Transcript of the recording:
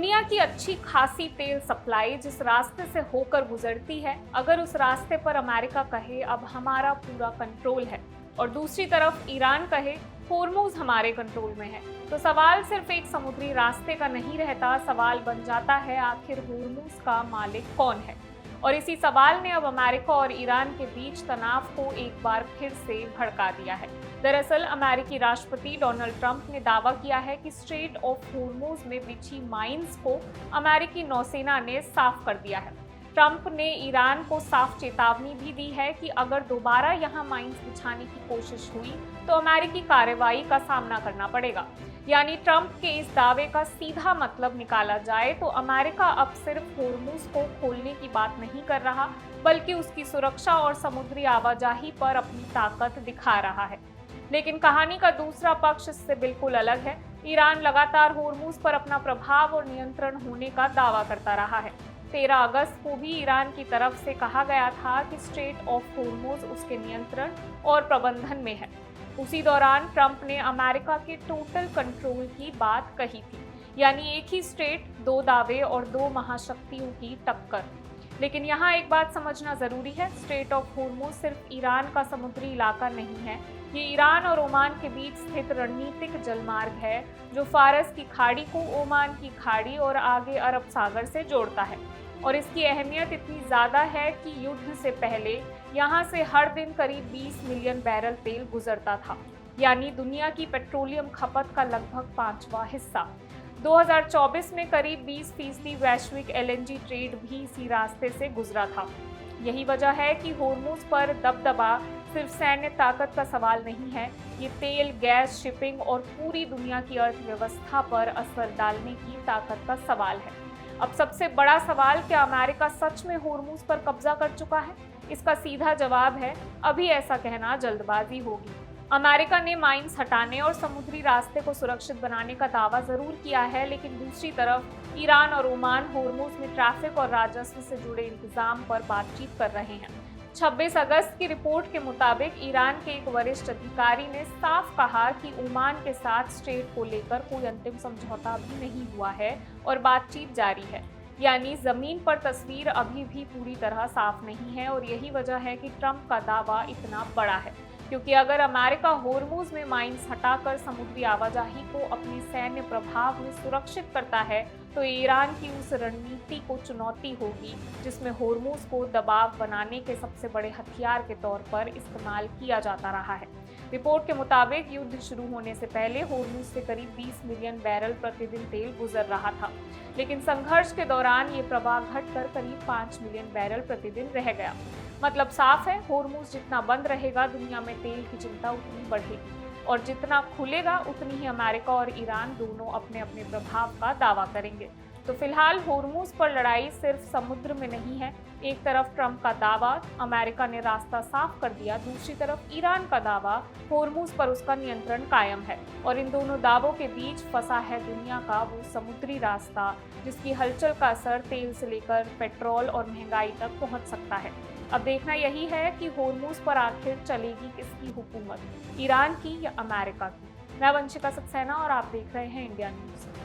दुनिया की अच्छी खासी तेल सप्लाई जिस रास्ते से होकर गुजरती है, अगर उस रास्ते पर अमेरिका कहे अब हमारा पूरा कंट्रोल है और दूसरी तरफ ईरान कहे होर्मुज हमारे कंट्रोल में है, तो सवाल सिर्फ एक समुद्री रास्ते का नहीं रहता। सवाल बन जाता है आखिर होर्मुज का मालिक कौन है। और इसी सवाल ने अब अमेरिका और ईरान के बीच तनाव को एक बार फिर से भड़का दिया है। दरअसल अमेरिकी राष्ट्रपति डोनाल्ड ट्रंप ने दावा किया है कि स्ट्रेट ऑफ होर्मुज में बिछी माइंस को अमेरिकी नौसेना ने साफ कर दिया है। ट्रंप ने ईरान को साफ चेतावनी भी दी है कि अगर दोबारा यहां माइंस बिछाने की कोशिश हुई तो अमेरिकी कार्रवाई का सामना करना पड़ेगा। यानी ट्रंप के इस दावे का सीधा मतलब निकाला जाए तो अमेरिका अब सिर्फ होर्मुज को खोलने की बात नहीं कर रहा, बल्कि उसकी सुरक्षा और समुद्री आवाजाही पर अपनी ताकत दिखा रहा है। लेकिन कहानी का दूसरा पक्ष इससे बिल्कुल अलग है। ईरान लगातार होर्मुज पर अपना प्रभाव और नियंत्रण होने का दावा करता रहा है। 13 अगस्त को भी ईरान की तरफ से कहा गया था कि स्ट्रेट ऑफ होर्मुज उसके नियंत्रण और प्रबंधन में है। उसी दौरान ट्रंप ने अमेरिका के टोटल कंट्रोल की बात कही थी, यानी एक ही स्टेट, दो दावे और दो महाशक्तियों की टक्कर। लेकिन यहाँ एक बात समझना जरूरी है, स्ट्रेट ऑफ होर्मुज सिर्फ ईरान का समुद्री इलाका नहीं है। ये ईरान और ओमान के बीच स्थित रणनीतिक जलमार्ग है जो फारस की खाड़ी को ओमान की खाड़ी और आगे अरब सागर से जोड़ता है। और इसकी अहमियत इतनी ज़्यादा है कि युद्ध से पहले यहाँ से हर दिन करीब 20 मिलियन बैरल तेल गुजरता था, यानी दुनिया की पेट्रोलियम खपत का लगभग 5वां हिस्सा। 2024 में करीब 20% वैश्विक एलएनजी ट्रेड भी इसी रास्ते से गुजरा था। यही वजह है कि होर्मुज पर दबदबा सिर्फ सैन्य ताकत का सवाल नहीं है, ये तेल, गैस, शिपिंग और पूरी दुनिया की अर्थव्यवस्था पर असर डालने की ताकत का सवाल है। अब सबसे बड़ा सवाल, क्या अमेरिका सच में होर्मुज पर कब्जा कर चुका है? इसका सीधा जवाब है, अभी ऐसा कहना जल्दबाजी होगी। अमेरिका ने माइंस हटाने और समुद्री रास्ते को सुरक्षित बनाने का दावा जरूर किया है, लेकिन दूसरी तरफ ईरान और ओमान होर्मुज में ट्रैफिक और राजस्व से जुड़े इंतजाम पर बातचीत कर रहे हैं। 26 अगस्त की रिपोर्ट के मुताबिक ईरान के एक वरिष्ठ अधिकारी ने साफ कहा कि ओमान के साथ स्ट्रेट को लेकर कोई अंतिम समझौता भी नहीं हुआ है और बातचीत जारी है। यानी जमीन पर तस्वीर अभी भी पूरी तरह साफ नहीं है और यही वजह है कि ट्रंप का दावा इतना बड़ा है, क्योंकि अगर अमेरिका होर्मुज में माइंस हटाकर समुद्री आवाजाही को अपने सैन्य प्रभाव में सुरक्षित करता है तो ईरान की उस रणनीति को चुनौती होगी जिसमें होर्मुज को दबाव बनाने के सबसे बड़े हथियार के तौर पर इस्तेमाल किया जाता रहा है। रिपोर्ट के मुताबिक युद्ध शुरू होने से पहले होर्मुज से करीब 20 मिलियन बैरल प्रतिदिन तेल गुजर रहा था, लेकिन संघर्ष के दौरान ये प्रवाह घटकर करीब 5 मिलियन बैरल प्रतिदिन रह गया। मतलब साफ है, होर्मुज जितना बंद रहेगा दुनिया में तेल की चिंता उतनी बढ़ेगी और जितना खुलेगा उतनी ही अमेरिका और ईरान दोनों अपने अपने प्रभाव का दावा करेंगे। तो फिलहाल होर्मुज पर लड़ाई सिर्फ समुद्र में नहीं है। एक तरफ ट्रंप का दावा, अमेरिका ने रास्ता साफ कर दिया, दूसरी तरफ ईरान का दावा, होर्मुज पर उसका नियंत्रण कायम है। और इन दोनों दावों के बीच फंसा है दुनिया का वो समुद्री रास्ता जिसकी हलचल का असर तेल से लेकर पेट्रोल और महंगाई तक पहुंच सकता है। अब देखना यही है कि होर्मुज पर आखिर चलेगी किसकी हुकूमत, ईरान की या अमेरिका की। मैं वंशिका सक्सेना और आप देख रहे हैं इंडिया न्यूज।